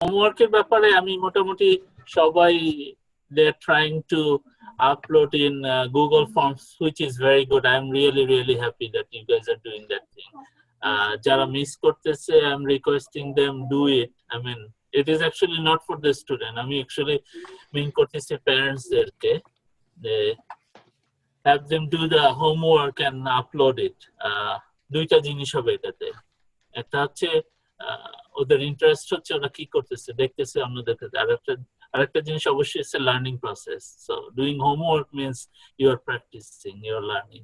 হোমওয়ার্কের ব্যাপারে আমি মোটামুটি সবাই they're trying to upload in Google Forms, which is very good. I'm really happy that you guys are doing that thing. যারা miss করতেছে I'm requesting them do it. I mean, it is actually not for the student. আমি actually mean করতেছি parents দেরকে they have them do the homework and upload it. দুইটা জিনিস হবে এটাতে। একটা হচ্ছে ওদের ইন্টারেস্ট হচ্ছে ওরা কি করতেছে দেখতেছে অন্যদের কাছে, আরেকটা জিনিস অবশ্যই হচ্ছে learning process. So doing homework means you are practicing, you are learning.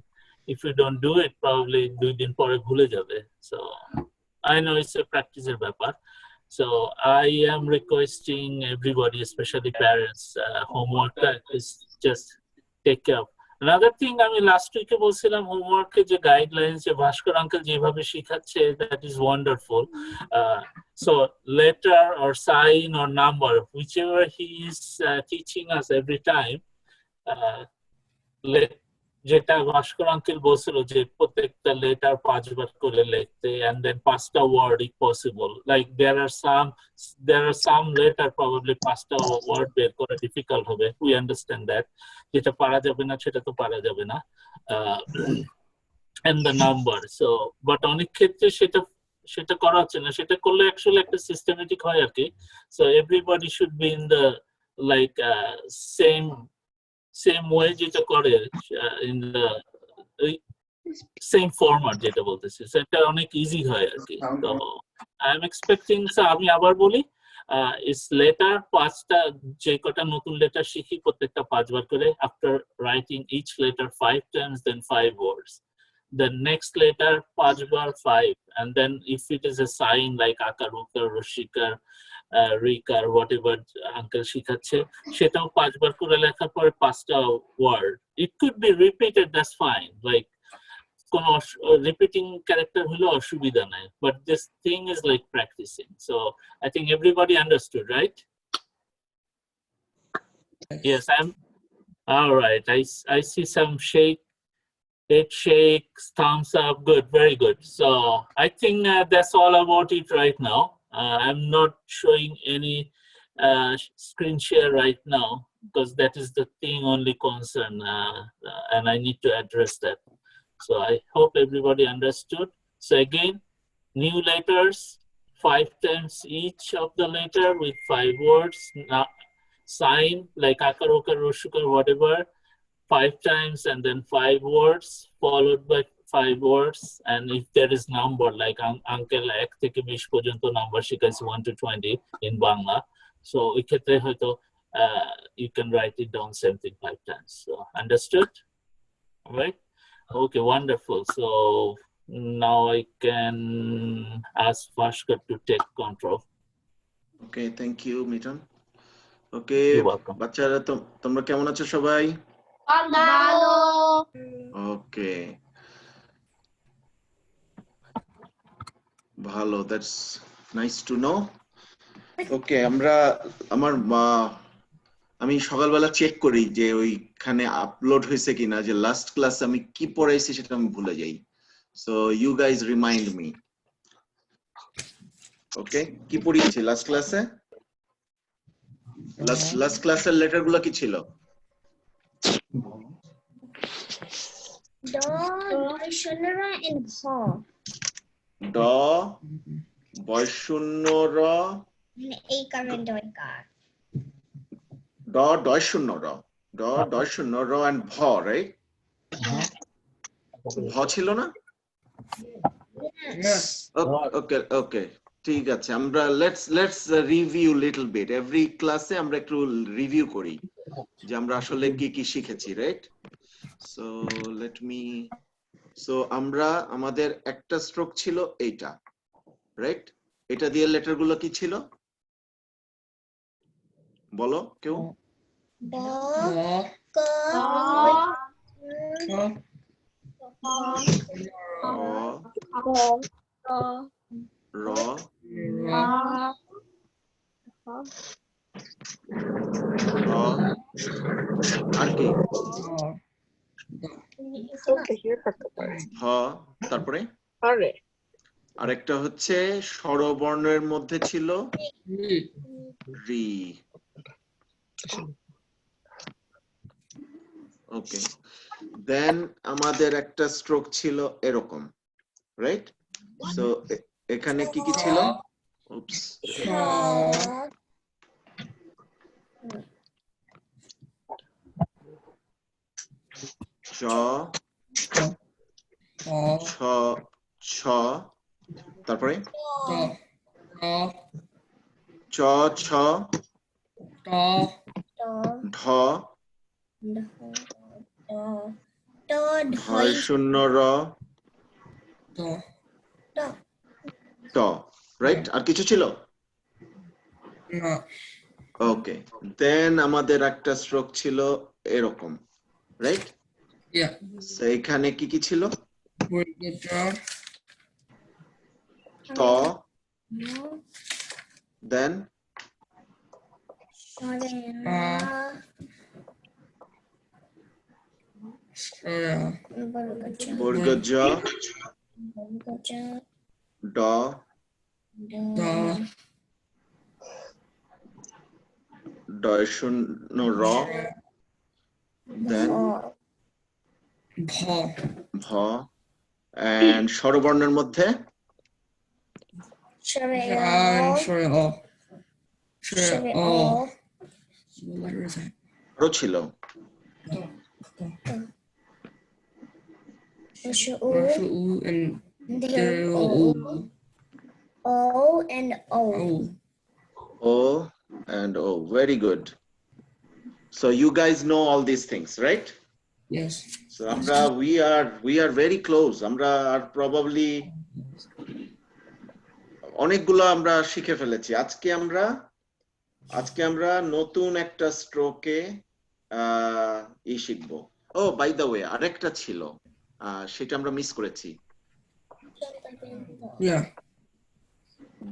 If you don't do it probably 2 দিন পরে ভুলে যাবে। So I know it's a প্র্যাকটিসের ব্যাপার। So I am requesting everybody, especially parents, homework is just take care of. Another thing আমি last উইকে বলছিলাম হোমওয়ার্কে যে গাইডলাইন্স যে ভাস্কর আঙ্কেল যেভাবে শেখাচ্ছে that is wonderful. So letter or sign or number whichever he is teaching us every time, যেটা ভাস্কর uncle বলছিল যে প্রত্যেকটা লেটার 5 বার করে লিখতে and then 5টা word if possible, like there are some letter probably 5টা ওয়ার্ড বের করা ডিফিকাল্ট হবে, we understand that, যেটা পারা যাবে না সেটা তো পারা যাবে না, and the number. So but অনেক ক্ষেত্রে সেটা করা হচ্ছে না, সেটা করলে অ্যাকচুয়ালি একটা সিস্টেমেটিক হয় আর কি। So everybody should be in the like same way যেটা করে in the same format যেটা বলতেছি সেটা অনেক ইজি হয় আর কি। তো আই এম এক্সপেক্টিং, আমি আবার বলি ইস লেটার 5টা যে কটা নতুন লেটার শিখি প্রত্যেকটা 5 বার করে, after writing each letter 5 times then 5 words, the next letter 5 বার 5, and then if it is a sign like akar ukar roshikar রিকার whatever আঙ্কেল শিখাচ্ছে সেটাও 5 বার করে লেখার পরে 5টা word. It could be repeated, that's fine, like কোন রিপিটিং ক্যারেক্টার হলো অসুবিধা নাই, but this thing is like practicing. So I think everybody understood, right? Yes, I'm all right. I see some head shakes, thumbs up. Good, very good. So I think that's all about it right now. I'm not showing any screen share right now because that is the thing only concern, and I need to address that. So I hope everybody understood. So again, new letters, 5 times each of the letter with 5 words. Now, sign like akar ukar roshukar whatever, 5 times and then 5 words followed by 5 words, and if there is number like uncle 1 থেকে 20 পর্যন্ত number শিখাইছে 1 to 20 in Bangla, so এই ক্ষেত্রে হয়তো you can write it down same thing 5 times. So understood? All right, okay, wonderful. So now I can ask Bhaskar to take control. Okay, thank you Mitan. Okay, you're welcome. বাচ্চারা তোমরা কেমন আছো সবাই? ভালো। ওকে, ভালো, দ্যাটস নাইস টু নো। ওকে, আমি সকালবেলা check করি যে ওইখানে আপলোড হয়েছে কিনা, যে লাস্ট ক্লাস আমি কি পড়াইছি সেটা আমি ভুলে যাই। So you guys remind me. Okay, কি পড়িয়েছি লাস্ট ক্লাসে? লাস্ট ক্লাসের লেটার গুলো কি ছিল? ড, শূন্য র and ভ। ড, বয়শূন্য র, এই কারণ দরকার। ড, ডয় শূন্য র, ড, ডয় শূন্য র and ভ, রাইট? ভ ছিল না? ওকে ওকে, ঠিক আছে। আমরা let's review little bit. Every ক্লাসে আমরা একটু রিভিউ করি যে আমরা আসলে কি কি শিখেছি, right? So let me, so আমরা আমাদের একটা স্ট্রোক ছিল এইটা, রাইট? এটা দিয়ে লেটার গুলো কি ছিল বলো কেউ? ব, ক, র, আর কি? হ, তারপরে আরেকটা হচ্ছে স্বরবর্ণের মধ্যে ছিল রি। ওকে, দেন আমাদের একটা স্ট্রোক ছিল এরকম, রাইট? সো এখানে কি কি ছিল? উপস, চ, ছ, ছ, তারপরে চ, ছ, ঢ, ঢয় শূন্য র, ট, রাইট? আর কিছু ছিল? ওকে, দেন আমাদের একটা স্ট্রোক ছিল এরকম, রাইট? এখানে কি কি ছিল? ত, দেন বর্গ জ, ড, ডয় শূন্য র, দেন ভ, এন্ড স্বরবর্ণের মধ্যে আরো ছিল O and O. O and O. Very good. So you guys know all these things, right? Yes. So Amra, we are very close. Amra are probably অনেকগুলো আমরা শিখে ফেলেছি। আজকে আমরা নতুন একটা স্ট্রোকে শিখবো। ও বাই দ্য ওয়ে, আরেকটা ছিল, সেটা আমরা মিস করেছি। Yeah.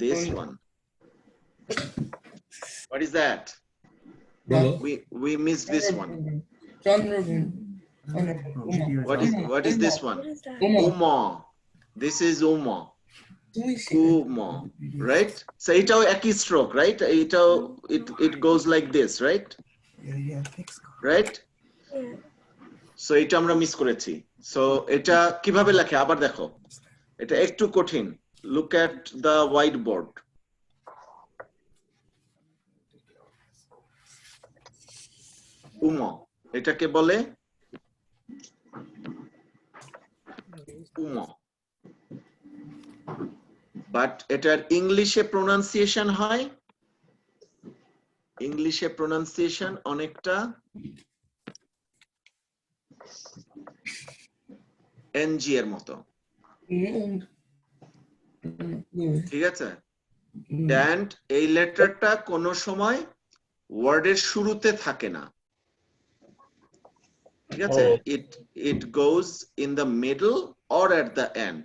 This one. What is that? We missed this one. What is this one? Uma. This is Uma. Uma, right? So এটাও একই stroke, right? এটাও it goes like this, right? Right? So এটা আমরা miss করেছি। So এটা কিভাবে লেখে আবার দেখো। এটা একটু কঠিন। Look at the whiteboard. Uma, এটাকে বলে উমা, বাট এটার ইংলিশে প্রোনাউন্সিয়েশন হয়, ইংলিশে প্রোনাউন্সিয়েশন অনেকটা এনজি এর মতো, ঠিক আছে? ড্যান্ট এই লেটারটা কোন সময় ওয়ার্ডের শুরুতে থাকে না, ঠিক আছে? It goes in the middle or at the end.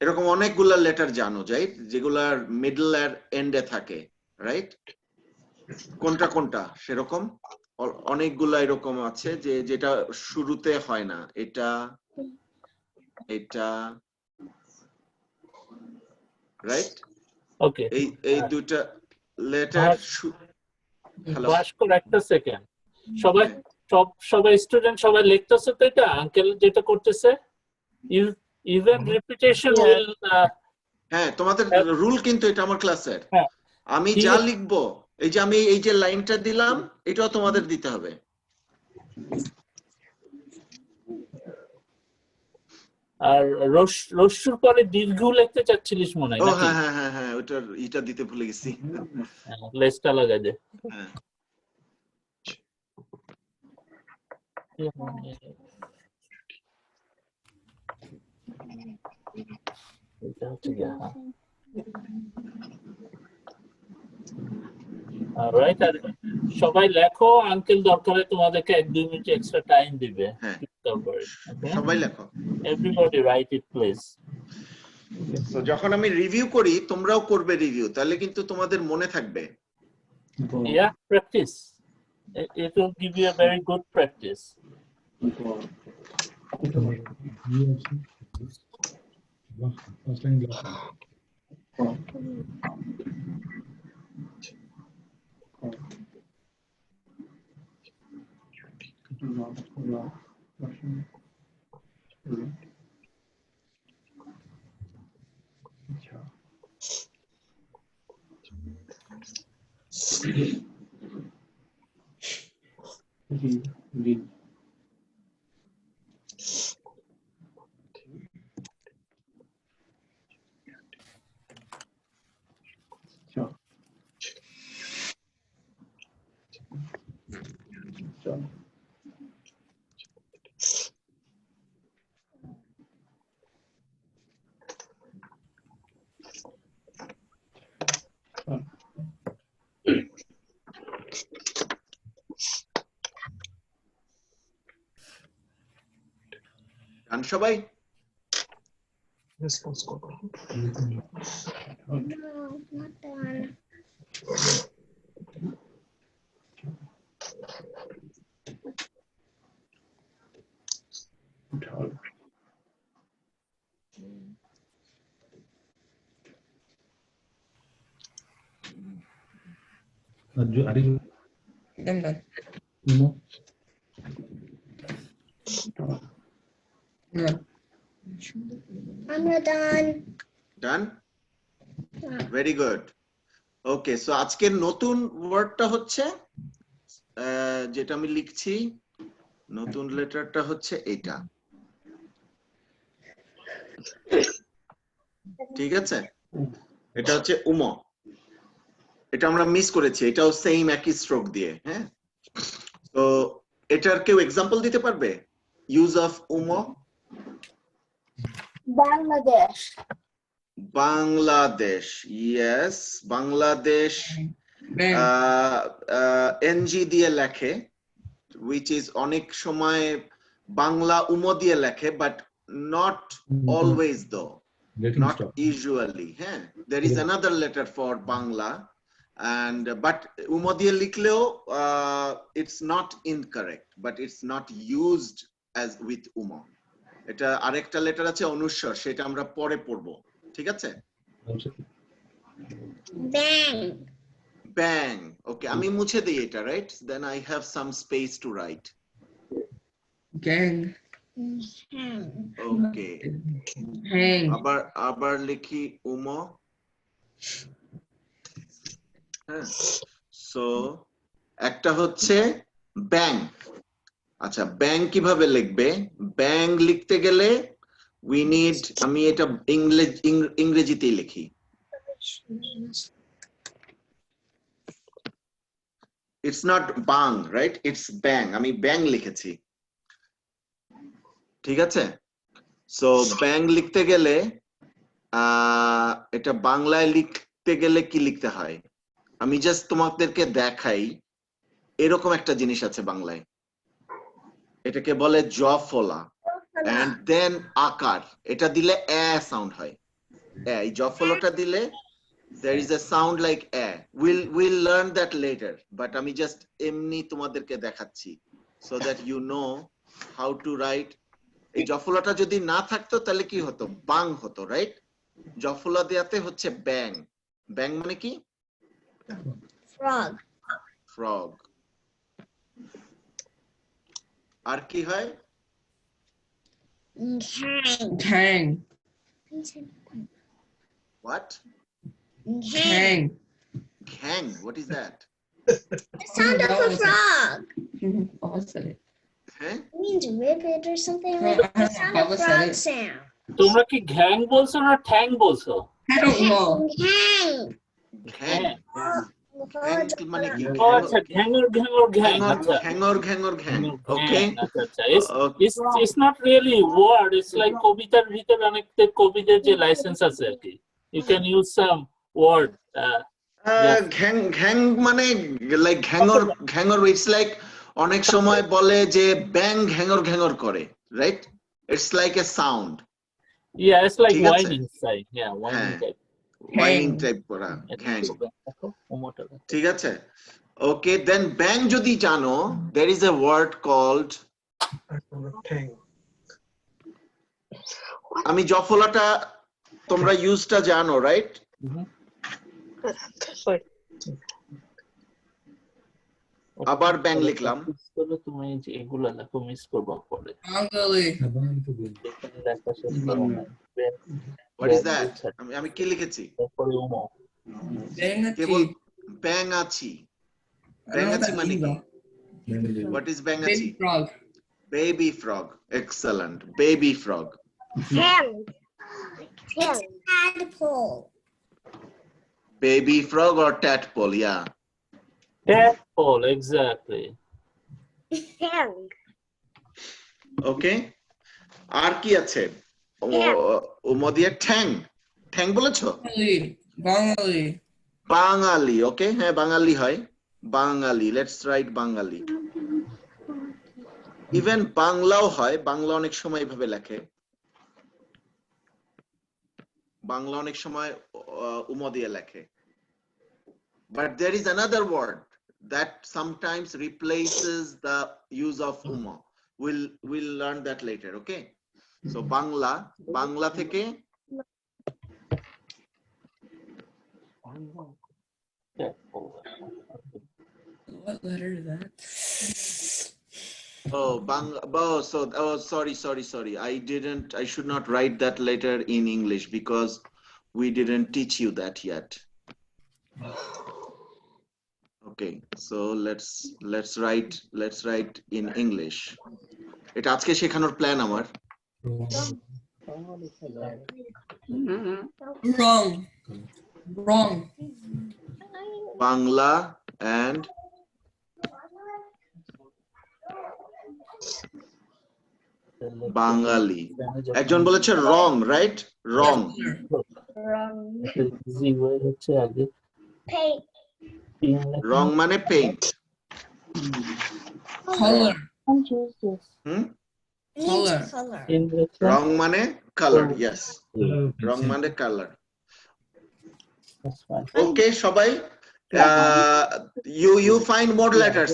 এরকম অনেকগুলা লেটার জানো, রাইট? যেগুলার মিডল আর এন্ডে থাকে, রাইট? কোনটা কোনটা সেরকম অনেকগুলা এরকম আছে যে যেটা শুরুতে হয় না। এটা এটা রাইট? ওকে, এই দুটো লেটার। হ্যালো ভাস্কর, একটা সেকেন্ড। সবাই স্টুডেন্ট সবাই লিখতেছে তো, এটা আঙ্কেল যেটা করতেছে, ইভেন রিপিটেশন উইল। হ্যাঁ, তোমাদের রুল কিন্তু এটা আমার ক্লাসের। আমি যা লিখবো, এই যে আমি এই যে লাইনটা দিলাম, এটাও তোমাদের দিতে হবে। আর রস্যুর পরে দীর্ঘ লিখতে চাচ্ছিলিস মনে হয় ও নাকি? হ্যাঁ হ্যাঁ হ্যাঁ, ওটার এটা দিতে ভুলে গেছি। লেসটা লাগাই দে। হ্যাঁ, এটা হচ্ছে গিয়া, হ্যাঁ। রাইট, আর সবাই লেখো, আঙ্কেল দরকার হয় তোমাদেরকে 1-2 মিনিট এক্সট্রা টাইম দিবে। হ্যাঁ, তারপরে সবাই লেখো। Everybody right it please. So যখন আমি রিভিউ করি, তোমরাও করবে রিভিউ, তাহলে কিন্তু তোমাদের মনে থাকবে। Yeah, practice. It will give you a very good practice. গান সবাই No, not done. I'm not done. Done very good okay so আজকের নতুন ওয়ার্ডটা হচ্ছে যেটা আমি লিখছি নতুন লেটারটা হচ্ছে এটা ঠিক আছে এটা হচ্ছে উম এটা আমরা মিস করেছি এটাও সেম একই স্ট্রোক দিয়ে হ্যাঁ তো এটার কেউ এক্সাম্পল দিতে পারবে use of um Bangladesh. Bangladesh yes Bangladesh N G দিয়ে লেখে which is অনেক সময় বাংলা উম দিয়ে লেখে but not always though not usually হ্যাঁ there is another letter for Bangla and but উম দিয়ে লিখলেও it's not incorrect but it's not used as with উম এটা আরেকটা লেটার আছে অনুস্বর সেটা আমরা পরে পড়বো ঠিক আছে Bang. ব্যাং ওকে আমি মুছে দিই এটা right then I have some space to write Gang. Hang. Okay Hang. আবার লিখি উম হ্যাঁ সো একটা হচ্ছে ব্যাং আচ্ছা ব্যাং কিভাবে লিখবে ব্যাং লিখতে গেলে উই নিড আমি এটা ইংরেজিতে লিখি It's not bang, right? It's bang. আমি ব্যাং লিখেছি ঠিক আছে সো ব্যাং লিখতে গেলে এটা বাংলায় লিখতে গেলে কি লিখতে হয় আমি জাস্ট তোমাদেরকে দেখাই এরকম একটা জিনিস আছে বাংলায় এটাকে বলে জফলা and then আকার এটা দিলে এ সাউন্ড হয় এই জফলাটা দিলে there is a sound like a we'll learn that later but আমি just এমনি তোমাদেরকে দেখাচ্ছি so that you know how to write এই জফলাটা যদি না থাকতো তাহলে কি হতো বাং হতো রাইট জফলা দেয়াতে হচ্ছে ব্যাং ব্যাং মানে কি Frog. frog আর কি হয় Hang. Hang. what Hang. hang what is that The sound of a frog. Papa said it. হ্যাঁ It means ribbit or something No, like I the don't know. sound Papa of said frog it. sound. তোমরা কি ঘ্যাং বলছো না ঠ্যাং বলছো I don't know. Hang. hang hang মানে কি ও আচ্ছা ঘ্যাঙর ঘ্যাঙর ঘ্যাং আচ্ছা ঘ্যাঙর ঘ্যাং okay আচ্ছা আচ্ছা it's not really word it's like কবিতার ভিতরে অনেক কবিদের যে লাইসেন্স আছে আর কি you can use some word ঘ্যাং মানে লাইক ঘ্যাঙর ইটস লাইক অনেক সময় বলে যে ব্যাং ঘ্যাঙর করে right it's like a sound yeah it's like ঠিক আছে? whining side yeah whining type whining type করা ঘ্যাং ঠিক আছে ওকে দেন ব্যাং যদি জানো there is a word called আমি জফলাটা তোমরা ইউজটা জানো, রাইট? আবার ব্যাং লিখলাম। তুমি যে এগুলা লেখো, মিস করবা পরে। Bengali. এখানে লেখা শেষ করো না। What is that? আমি কি লিখেছি? তারপরে উমো। কেবল Bangati. ব্যাঙাচি। I don't know byangachi what that মানে means, কি? though. What is byangachi? Baby frog. Baby frog. Excellent. Baby frog. Hen. Tadpole. Baby frog or tadpole, yeah. Tadpole, exactly. Hen. Okay. আর কি আছে? মদিয়া ঠ্যাং। ঠ্যাং বলেছো? Bengali. Bengali. বাঙালি। ওকে, হ্যাঁ বাঙালি হয়। Bangali. Let's write Bangali. Even বাংলাও হয়, বাংলা অনেক সময় এভাবে লেখে। বাংলা অনেক সময় উম দিয়ে লেখে। But there is another word that sometimes replaces the use of umma. We'll learn that later, okay? So Bangla থেকে Tadpole. What letter is that? sorry. I should not write that letter in English because we didn't teach you that yet. Okay, so let's write in English. এটা আজকে শেখানোর plan আমার। Wrong. Wrong. Bangla and বাঙালি। একজন বলেছে wrong, right? Wrong. জিওয়ে হচ্ছে আগে Paint. Wrong মানে paint. Color. হুম? Color. Color. Wrong মানে color, yes. Wrong মানে color. Okay, সবাই you find more letters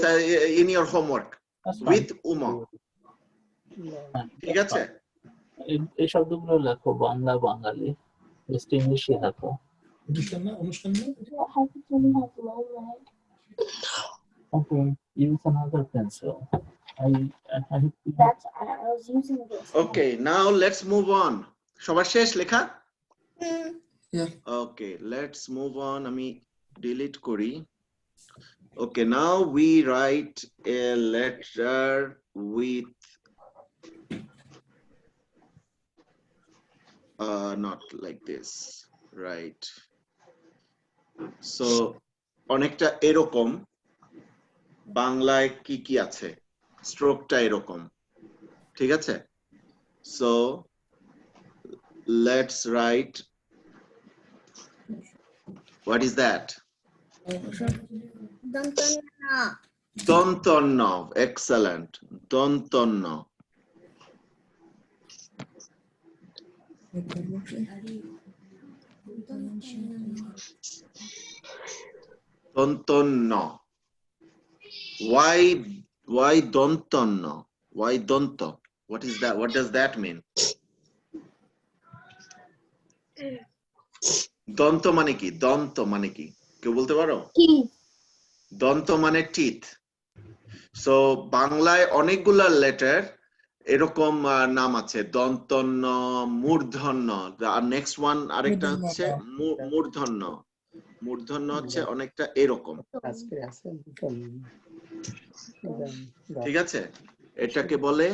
in your homework with umma. ঠিক আছে? এই শব্দগুলো লেখো, বাংলা বাঙালি, জাস্ট ইংলিশে লেখো। Okay, use another pencil. That's I was using this. Okay, now let's move on. সবার শেষ লেখা? Yeah. Okay, let's move on. আমি delete করি. Okay, now we write a letter with not like this, right? So অনেকটা এরকম, বাংলায় কি কি আছে, স্ট্রোকটা এরকম, ঠিক আছে? So let's write, what is that? দন্তন্য. Excellent. দন্তন্য. দন্তন্য. Why দন্তন্য? Why দন্ত? What is that? What does that mean? দন্ত মানে কি? দন্ত মানে কি? কেউ বলতে পারো? দন্ত মানে teeth. So বাংলায় অনেকগুলা লেটার এরকম নাম আছে, দন্তন্য, মূর্ধন্য। আর নেক্সট ওয়ান আরেকটা হচ্ছে মূর্ধন্য। মূর্ধন্য হচ্ছে অনেকটা এরকম, ঠিক আছে? এটাকে বলে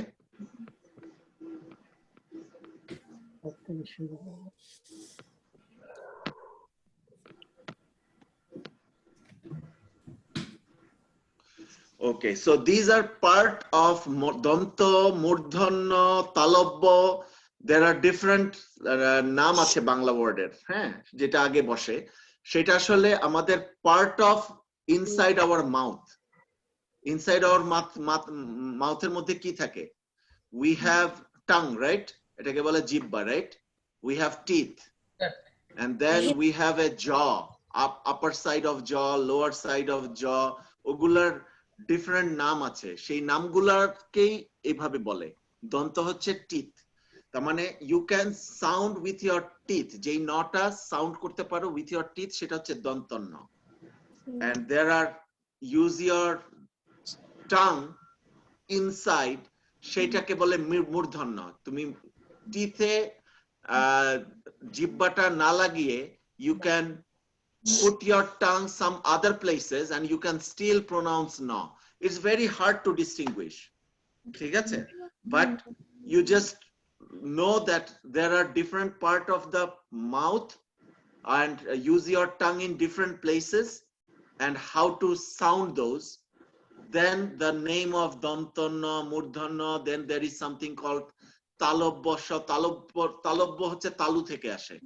okay, so these are part of দন্ত, মূর্ধন্য, তালব্য. There are different নাম আছে বাংলা ওয়ার্ডের, হ্যাঁ, যেটা আগে বসে সেটা আসলে আমাদের part of inside our mouth. Inside our মাউথের মধ্যে কি থাকে? We have tongue, right? এটাকে বলে জিহ্বা, right? We have teeth. And then we have a jaw, upper side of jaw, lower side of jaw. ওগুলার ডিফারেন্ট নাম আছে, সেই নামগুলাকেই এইভাবে বলে। দন্ত হচ্ছে টিথ, তার মানে you can sound with your teeth, যেই নটা সাউন্ড করতে পারো with your teeth সেটা হচ্ছে দন্তন্য। And there are use your tongue inside, সেটাকে বলে মূর্ধন্য। তুমি টিথে জিহ্বাটা না লাগিয়ে you can put your tongue some other places and you can still pronounce no. It's very hard to distinguish, ঠিক আছে? But you just know that there are different part of the mouth and use your tongue in different places and how to sound those. Then the name of dantana, murdhana, then there is something called talobya. Talobya হচ্ছে তালু থেকে আসে।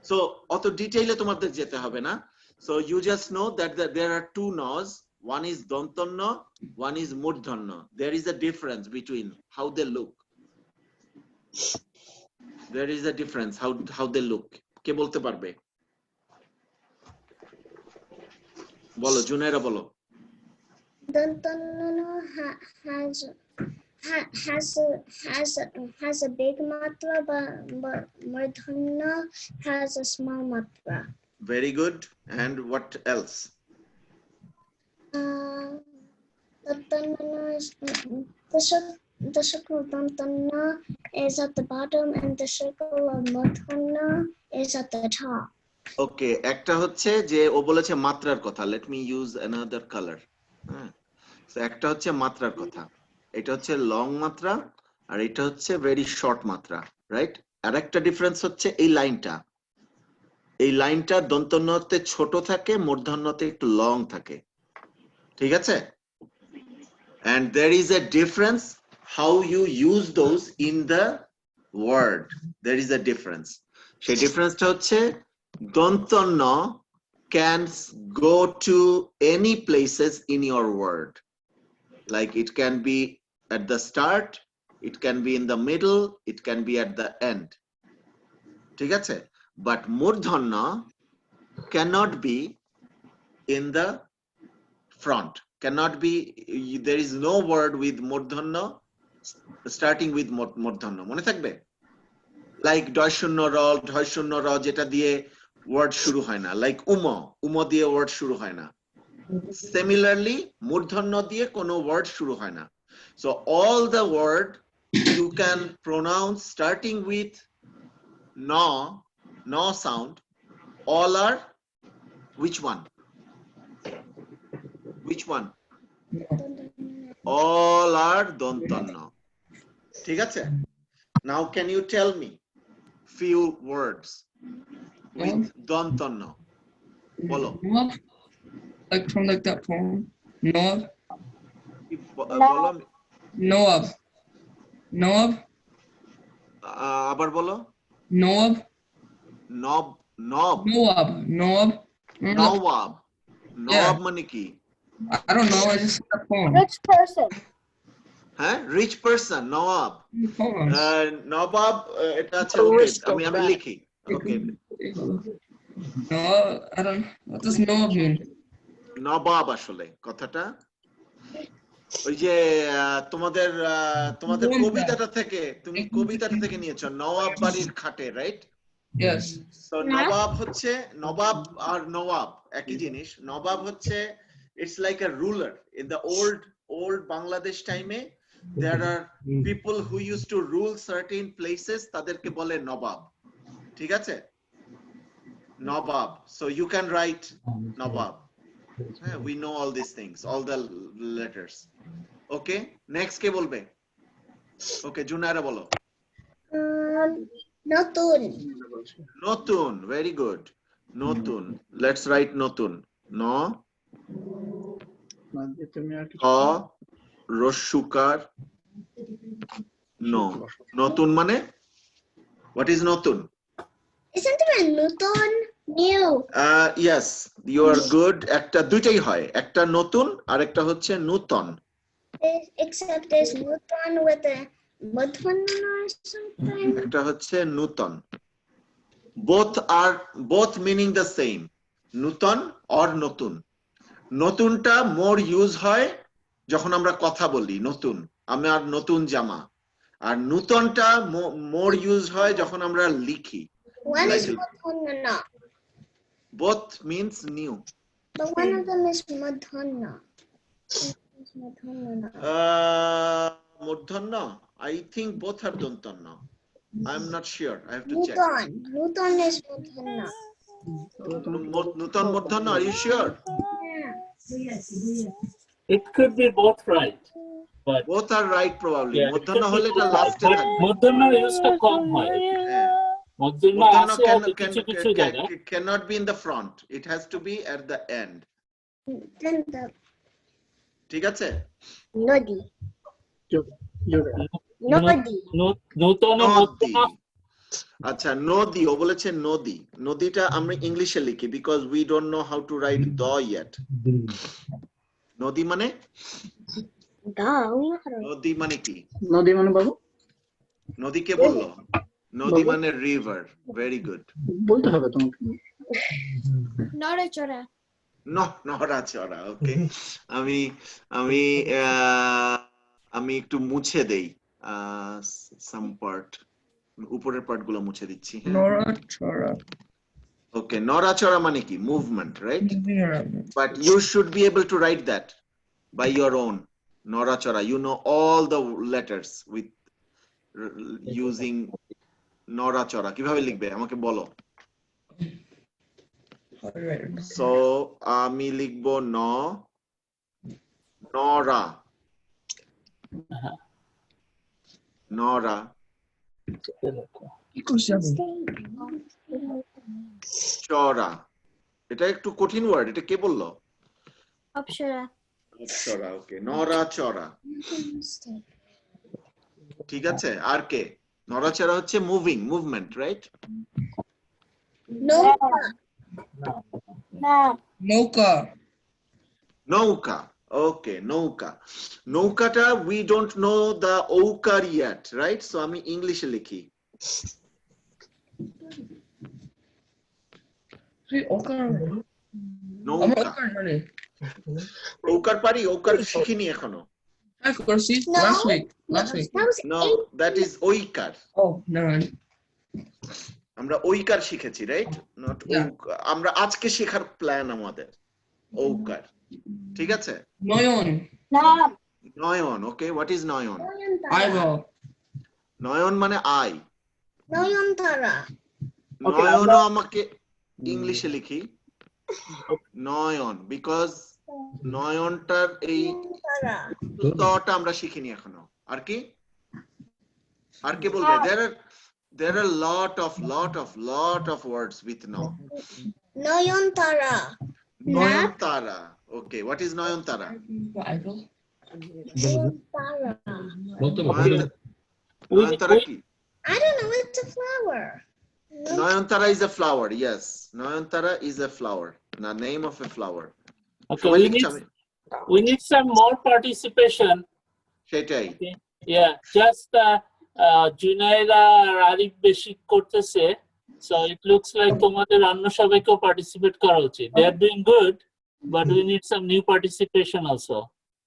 So অত ডিটেইলে তোমাদের যেতে হবে না। So you just know that there are two naws. One is dantana, one is murdhana. There is a difference between how they look. There is a difference how they look. কে বলতে পারবে? বলো, জুনাইরা বলো। Dantana has a big matra, but Murdhana has a small matra. Very good. And what else? Dantana is the circle of Dantana is at the bottom, and the circle of Murdhana is at the top. Okay, একটা হচ্ছে যে ও বলেছে মাত্রার কথা। Let me use another color. So একটা হচ্ছে মাত্রার কথা। এটা হচ্ছে লং মাত্রা আর এটা হচ্ছে ভেরি শর্ট মাত্রা, রাইট? আর একটা ডিফারেন্স হচ্ছে এই লাইনটা। এই লাইনটা দন্তন্যতে ছোট থাকে, মূর্ধন্যতে একটু লং থাকে। ঠিক আছে? And there is a difference how you use those in the word. There is a difference. সেই ডিফারেন্সটা হচ্ছে দন্তন্য can go to any places in your word. Like it can be at the start, it can be in the middle, it can be at the end. ঠিক আছে? But murdhana cannot be in the front. Cannot be, there is no word with murdhana starting with murdhana. মনে থাকবে? Like ডয়শূন্য র, ঢয়শূন্য র যেটা দিয়ে word শুরু হয় না, like উম দিয়ে word শুরু হয় না। Similarly, murdhana দিয়ে কোনো word শুরু হয় না। So all the word you can pronounce starting with no sound, all are which one? Which one? All are dantana. ঠিক আছে? Now can you tell me few words with dantana? বলো। Like from like that poem. Noab. বলো। Noab. Noab. আবার বলো। Noab. Noab. Noab. Nawab. Nawab মানে কি? I don't know. I just saw that poem. Rich person. হ্যাঁ, rich person, Nawab. Nawab এটা আছে, আমি লিখি। Okay. No, I don't. What does Noab mean? নবাব আসলে কথাটা ওই যে তোমাদের কবিতাটা থেকে, তুমি কবিতাটা থেকে নিয়েছো, নবাব বাড়ির খাটে, রাইট? Yes. So নবাব হচ্ছে, নবাব আর নবাব একই জিনিস। নবাব হচ্ছে it's like a ruler. In the old Bangladesh time there are people who used to rule certain places, তাদেরকে বলে নবাব। ঠিক আছে? নবাব. So you can write Nawab. We know all these things, all the letters. Okay, next কে বলবে? Okay, Junaira বলো। Notun. নতুন, very good. নতুন. Let's write নতুন. No. রস্যুকার no. নতুন মানে? What is নতুন? Isn't there a Newton? New. Yes, you are good. একটা দুইটাই হয়, একটা নতুন আর একটা হচ্ছে নূতন। Except there's Newton with a mudhana or something. একটা হচ্ছে নূতন। Both meaning the same. নূতন or নতুন। নতুনটা more use হয় যখন আমরা কথা বলি, নতুন, আমার নতুন জামা, আর নূতনটা মোর ইউজ হয় যখন আমরা লিখি। One is Like- Madhana. Both means new. But one of them is Madhana. Madhana. মূর্ধন্য, I think both are দন্তন্য. I'm not sure. I have to check. Nutan. Nutan is Madhana. নূতন মূর্ধন্য, are you sure? Yeah. It could be both right, but Both are right probably. yeah, it মূর্ধন্য could be হলে এটা both right. লাস্টে But থাকবে। মূর্ধন্য ইউজটা কম হয়। হ্যাঁ। মূর্ধন্য মূর্ধন্য আছে হয়তো কিছু কিছু জায়গায়। cannot be in the front. It has to be at the end. Then the ঠিক আছে? Nodi. নূ- Nodi. নূতন ও নদী। মূর্ধন্য আচ্ছা, নদী, ও বলেছে নদী। নদীটা আমরা ইংলিশে লিখি because we don't know how to write the yet. নদী মানে? নদী মানে কি? নদী মানে বাবু নদী কে বললো? নদী মানে river. Very good. বলতে হবে তোমাকে। Nora Chora. নড়াচড়া। ওকে, আমি আমি আমি একটু মুছে দেই some part, উপরের পার্ট গুলো মুছে দিচ্ছি। Norachora. ওকে, নড়াচড়া মানে কি? Movement, right? Moving around. But you should be able to write that by your own. Norachora, you know all the letters with using Norachora. কিভাবে লিখবে আমাকে বলো। Alright. So আমি লিখবো নরা, নরা, চড়া। এটা একটু কঠিন ওয়ার্ড, এটা কে বললো? Apshara. চড়া, ওকে, নরা চড়া। ঠিক আছে, আর কে? নড়াচড়া হচ্ছে moving, movement, right? Noka. Noka. নৌকা, ওকে, নৌকা। নৌকাটা we don't know the ওকার yet, right? So আমি ইংলিশে লিখি। Hey, Okar. নৌকা। Okar, honey. ওকার পারি? ওকার শিখিনি এখনো। Hi, Corsi. No. Last week. Last week. That was No, 8. that is ওইকার। Oh, never mind. আমরা ওইকার শিখেছি, রাইট? Not Yeah. আমরা আজকে শেখার প্ল্যান আমাদের ওকার। ঠিক আছে? Noyon. Nayan, okay, what is Nayan? Eyeball. নয়ন মানে আই। Noyantara. নয়নও আমাকে ইংলিশে লিখি নয়ন, বিকজ নয়নটার এই Tara. তটা আমরা শিখিনি এখনো। আর কি? আর কে বলবে? there are lot of words with no. Noyantara. Nayantara, okay, what is Nayantara? Eyeball. Noyantara. নয়নতারা কি? I don't know. It's a flower. Nayantara is a flower, yes. Nayantara is a flower, the name of a flower. Okay, we need some more participation. সেটাই। Yeah, just Junaida আর আরিফ বেশি করতেছে, so it looks like তোমাদের অন্য সবাইকেও participate করা উচিত. They are doing good, but we need some new participation also.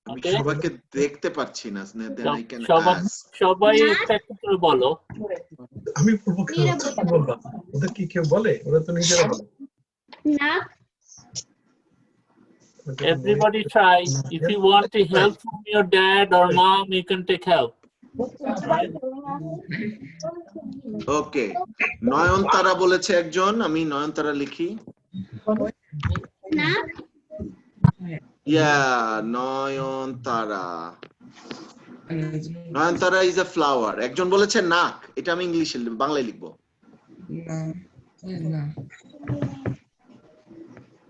আমি Okay? সবাইকে দেখতে পাচ্ছি না, then I can ask. সবাই একটা করে বলো। আমি পূর্ব কি বললাম, ওদের কি কেউ বলে? ওরা তো নিজেরা বলে। Nak. Everybody try. If you want to help from your dad or mom, you can take help. ওকে, নয়নতারা বলেছে একজন, আমি নয়নতারা লিখি। Nak. নয়নতারা। নয়নতারা ইজ এ ফ্লাওয়ার। একজন বলেছে নাক, এটা আমি ইংলিশে বাংলায় লিখবো। No.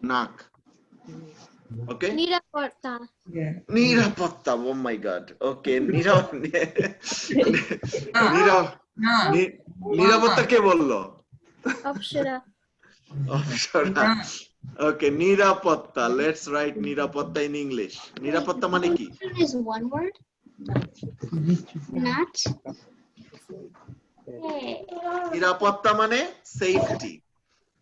নাক, ওকে। Niraporta. Yeah. নিরাপত্তা, ও মাই গড, ওকে, নিরাপত্তা কে বললো? Apshara. ওকে, নিরাপত্তা, লেটস রাইট নিরাপত্তা ইন ইংলিশ। নিরাপত্তা মানে কি? Is one word. Not. নিরাপত্তা মানে সেফটি,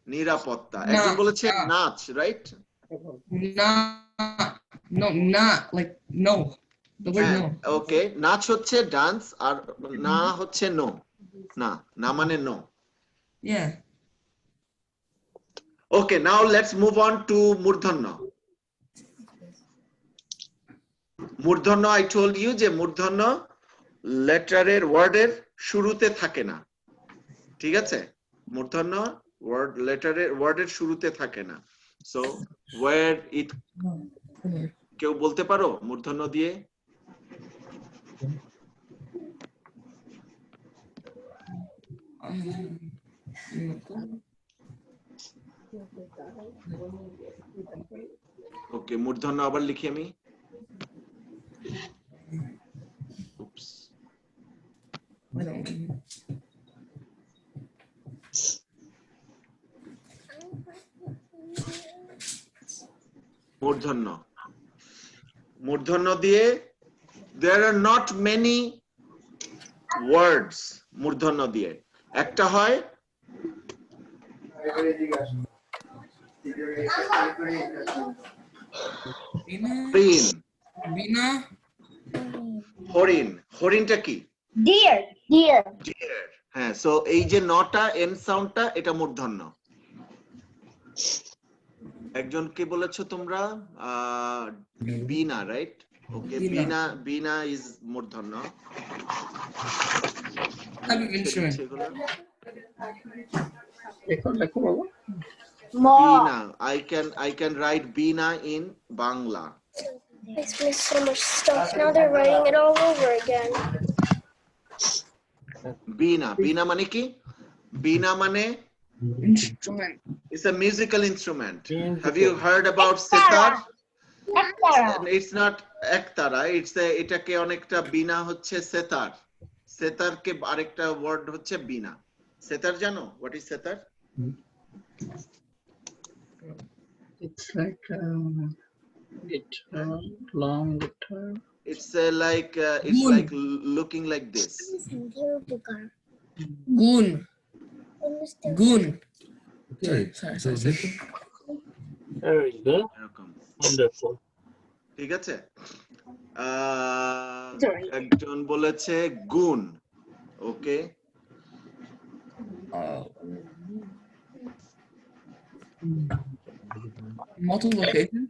নিরাপত্তা। একজন বলেছে নাচ, right? Nah. No, not like no. The word no. ওকে, নাচ হচ্ছে ডান্স, আর না হচ্ছে নো। না, না মানে no. Yeah. Okay, now let's move on to মূর্ধন্য। মূর্ধন্য, I told you যে মূর্ধন্য লেটারের ওয়ার্ডের শুরুতে থাকে না, ঠিক আছে? মূর্ধন্য লেটারের ওয়ার্ডের শুরুতে থাকে না। সো where it, কেউ বলতে পারো মূর্ধন্য দিয়ে? ওকে, মূর্ধন্য আবার লিখি আমি। Oops. মূর্ধন্য, মূর্ধন্য দিয়ে there are not many words মূর্ধন্য দিয়ে। একটা হয় হরিণ। হরিণ, হরিণটা কি? Deer. Deer. ডিয়ার। হ্যাঁ, সো এই যে নটা এন সাউন্ডটা, এটা মূর্ধন্য। একজন কি বলেছো তোমরা? বিনা, right? Okay, Veena, Veena is মূর্ধন্য। লেখো লেখো বাবা। বিনা, I can write Bina in Bangla. Makes me so much stuff. Now they're writing it all over again. Bina, Bina মানে কি? Bina মানে Instrument. it's a musical instrument. Have you heard about sitar? It's not ektara, এটাকে অনেকটা বিনা হচ্ছে সেতার। সেতারকে আরেকটা word হচ্ছে বিনা। সেতার জানো? What is setar? It's like guitar, long guitar. It's like looking like this. Goon. Goon. Okay. Sorry. Very good. এরকম, Wonderful. ঠিক আছে? একজন বলেছে গুণ। ওকে, Multiple location.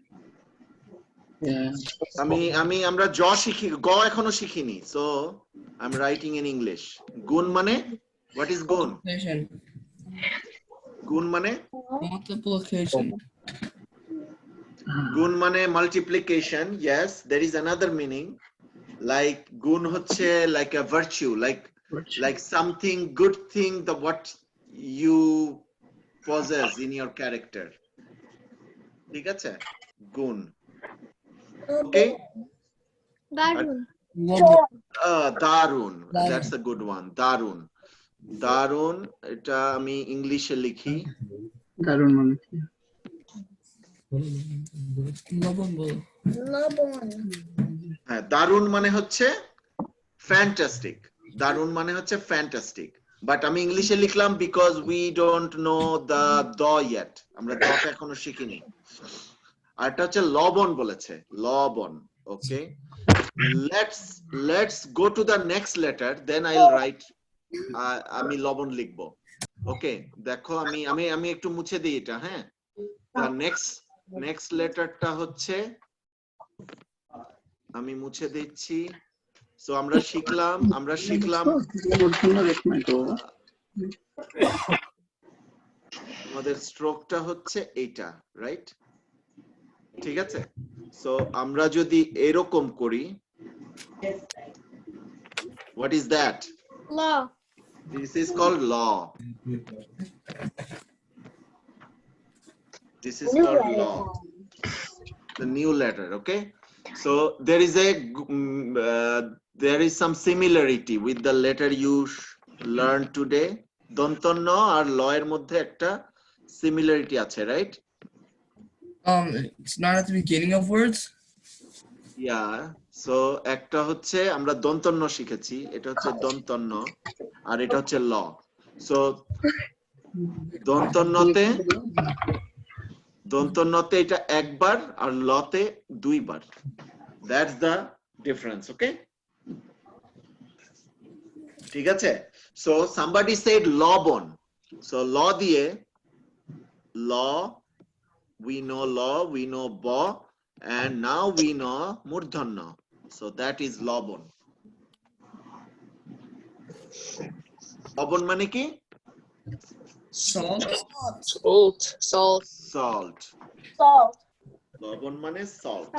Yeah. আমরা জ শিখি, গ এখনো শিখিনি। So I am writing in English. গুণ মানে, হোয়াট ইজ গুণ? Multiplication. গুণ মানে, Multiplication. গুণ মানে multiplication. Yes, there is another meaning. Like গুণ হচ্ছে like a virtue, like something good thing, the what you possess in your character. ঠিক আছে? গুণ। Okay? Darun. দারুন, that's a good one. দারুন, দারুন, এটা আমি ইংলিশে লিখি। দারুণ মানে কি? Labon. হ্যাঁ, দারুন মানে হচ্ছে ফ্যান্টাস্টিক। দারুন মানে হচ্ছে ফ্যান্টাস্টিক, বাট আমি ইংলিশে লিখলাম because we don't know the the yet. আমরা দটা এখনো শিখিনি। আর এটা হচ্ছে লবণ বলেছে, লবণ। Okay, let's go to the next letter, then I will write. আমি লবণ লিখবো। ওকে, দেখো আমি একটু মুছে দিই এটা। হ্যাঁ, দ্য নেক্সট লেটারটা হচ্ছে, আমি মুছে দিচ্ছি। সো আমরা শিখলাম মূর্ধন্য এক মিনিট বাবা। আমাদের স্ট্রোকটা হচ্ছে এইটা, রাইট? ঠিক আছে? সো আমরা যদি এরকম করি, what is that? Law. This is called law. This is called law. The new letter, okay? So there is some similarity with the letter you learned today. দন্তন্য আর ল এর মধ্যে একটা সিমিলারিটি আছে, right? It's not at the beginning of words. Yeah. So একটা হচ্ছে আমরা দন্তন্য শিখেছি, এটা হচ্ছে দন্তন্য, আর এটা হচ্ছে ল। সো দন্তন্যতে এটা একবার, আর লতে দুইবার। That's the difference. Okay, ঠিক আছে? So somebody said লবণ. So law দিয়ে law, we know ব, and now we know মূর্ধন্য. So that is লবণ. লবণ মানে কি? Salt. Salt. লবণ মানে salt.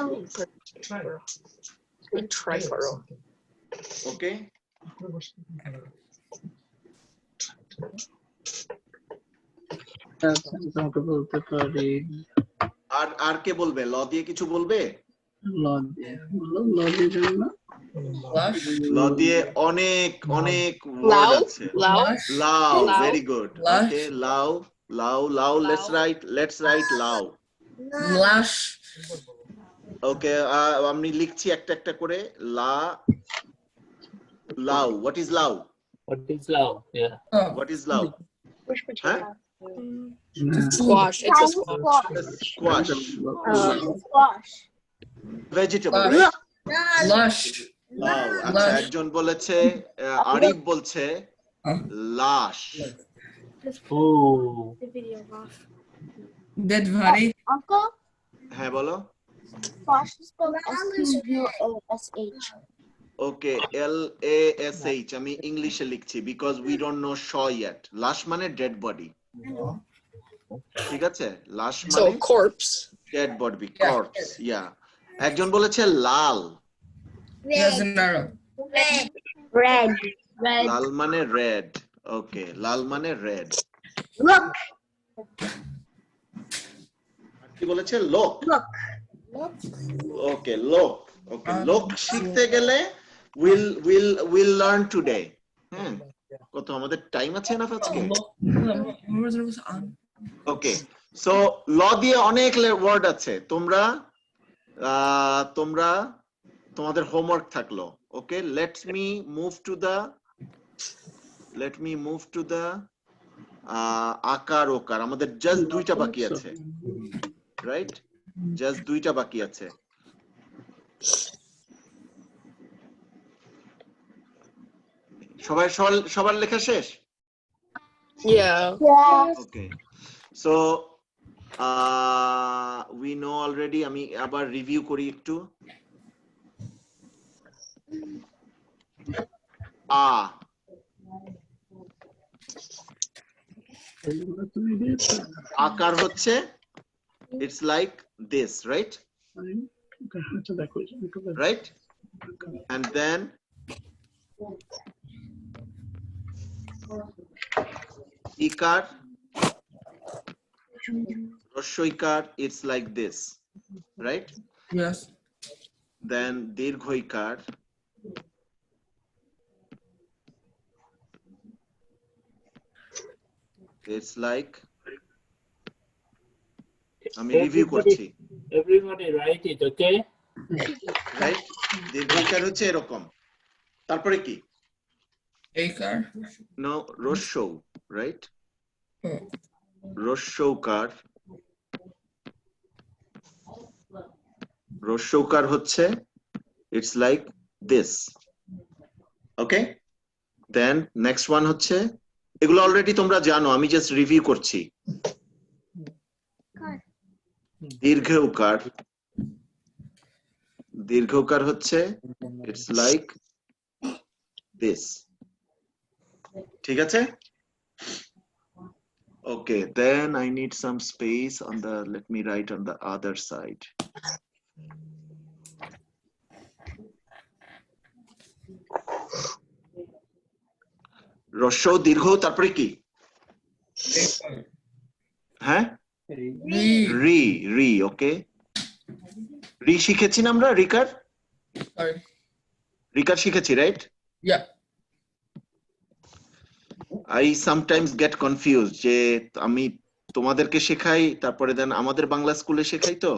Okay, তোমাকে বলতে পারি আর কে বলবে? ল দিয়ে কিছু বলবে? লজের জন্য Lush. ল দিয়ে অনেক ওয়ার্ড আছে। লাউ, very good. Lush. Okay, লাউ. Let's write লাউ. Lush. Okay, আমি লিখছি একটা করে। লাউ. What is লাউ? What is love? Yeah. Oh, What is লাউ? Huh? Squash. It's a squash. Squash. Squash. Vegetable, Lush. right? lush. লাউ। আচ্ছা, Lush. একজন বলেছে, আরিফ বলছে লাশ। Ooh. Dead body. Uncle, হ্যাঁ বলো। squash is spelled S-Q-U-A-S-H. Okay, L-A-S-H আমি ইংলিশে লিখছি because we don't know sh yet. লাশ মানে dead body. ঠিক আছে? লাশ So মানে corpse. dead body, Yeah. corpse. Yeah. একজন বলেছে লাল। There's an arrow. Red. লাল মানে red. Okay, লাল মানে red. Look. কি বলেছে? লোক। Okay, লোক. Okay, লোক শিখতে গেলে we'll learn today. কত আমাদের টাইম আছে না আজকে? Okay, so ল দিয়ে অনেক ওয়ার্ড আছে। তোমরা তোমাদের হোমওয়ার্ক থাকলো। Okay, let me move to the আকার ওকার। আমাদের জাস্ট দুইটা বাকি আছে, রাইট? জাস্ট দুইটা বাকি আছে। সবার লেখা শেষ? Yeah. Okay, so we know already. আমি আবার রিভিউ করি একটু। আকার হচ্ছে it's like this, right? Right? And then ikar, roshoikar, it's like this, right? Yes. Then dirghoikar, it's like, আমি রিভিউ করছি, Everybody write it, okay? Right? দীর্ঘইকার হচ্ছে এরকম। তারপরে কি? Akar. নো, রস্যৌ, রাইট? Oh. রস্যৌকার হচ্ছে it's like this. Okay, then next one হচ্ছে, এগুলো অলরেডি তোমরা জানো, আমি জাস্ট রিভিউ করছি। দীর্ঘকার হচ্ছে it's like this. ঠিক আছে? Okay, then I need some space on the, let me write on the other side. রস্য দীর্ঘ, তারপরে কি? হ্যাঁ, রি। ওকে, রি শিখেছি না আমরা? রিকার শিখেছি, right? Yeah. I sometimes get confused যে আমি তোমাদেরকে শেখাই, তারপরে দেন আমাদের বাংলা স্কুলে শেখাই, তো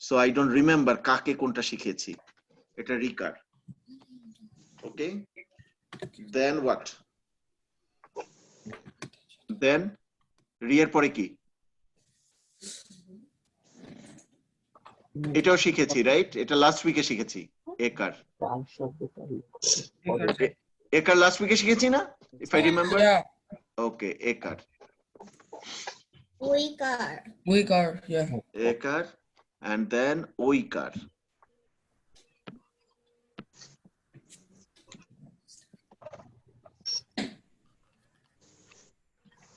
so I don't remember কাকে কোনটা শিখেছি। এটা recur. Okay, then what? Then রি এর পরে কি? এটাও শিখেছি, রাইট? এটা লাস্ট উইকে শিখেছি। একার কার শব্দটা ওকে একার লাস্ট উইকে শিখেছি না ইফ আই রিমেম্বার Yeah. ওকে একার Oikar. Uyghur. Yeah. একার and then ওইকার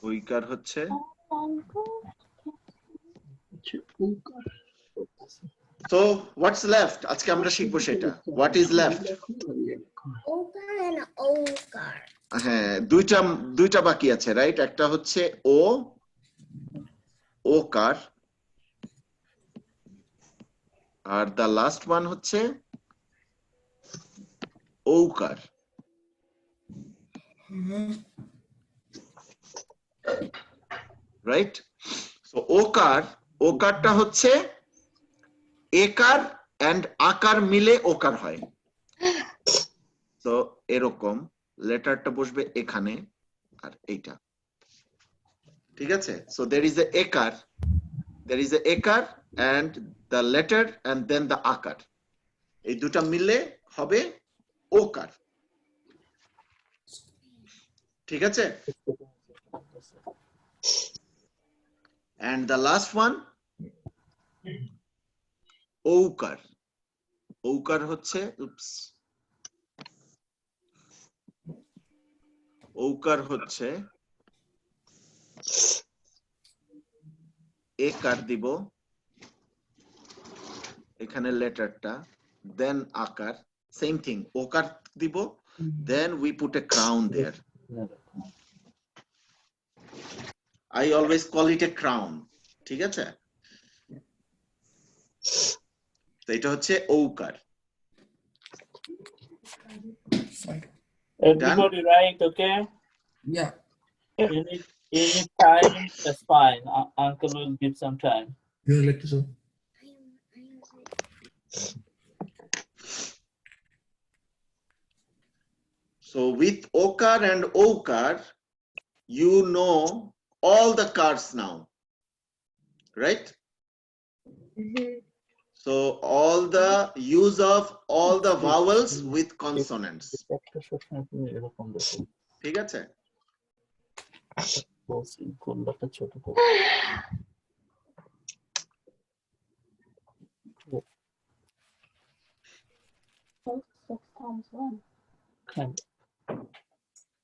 ওইকার হচ্ছে So what's left? আজকে আমরা শিখবো সেটা. What is left? Okar and Okar. হ্যাঁ দুইটা বাকি আছে রাইট একটা হচ্ছে ও ওকার আর the last one হচ্ছে ওকার রাইট সো ওকারটা হচ্ছে একার এন্ড আকার মিলে ওকার হয় তো এরকম লেটারটা বসবে এখানে আর এইটা ঠিক আছে so there is a ekar and the letter and then the akar এই দুটো মিলে হবে ওকার ঠিক আছে and the last one ওকার হচ্ছে ওকার হচ্ছে একার দিব এখানে লেটারটা দেন আকার সেম থিং ওকার দিব then we put a crown there I always call it a crown ঠিক আছে তো এটা হচ্ছে ওকার Everybody right, okay? Yeah. You need time, that's fine. Uncle will give some time. So with okar and okar you know all the cars now right so all the use of all the vowels with consonants ঠিক আছে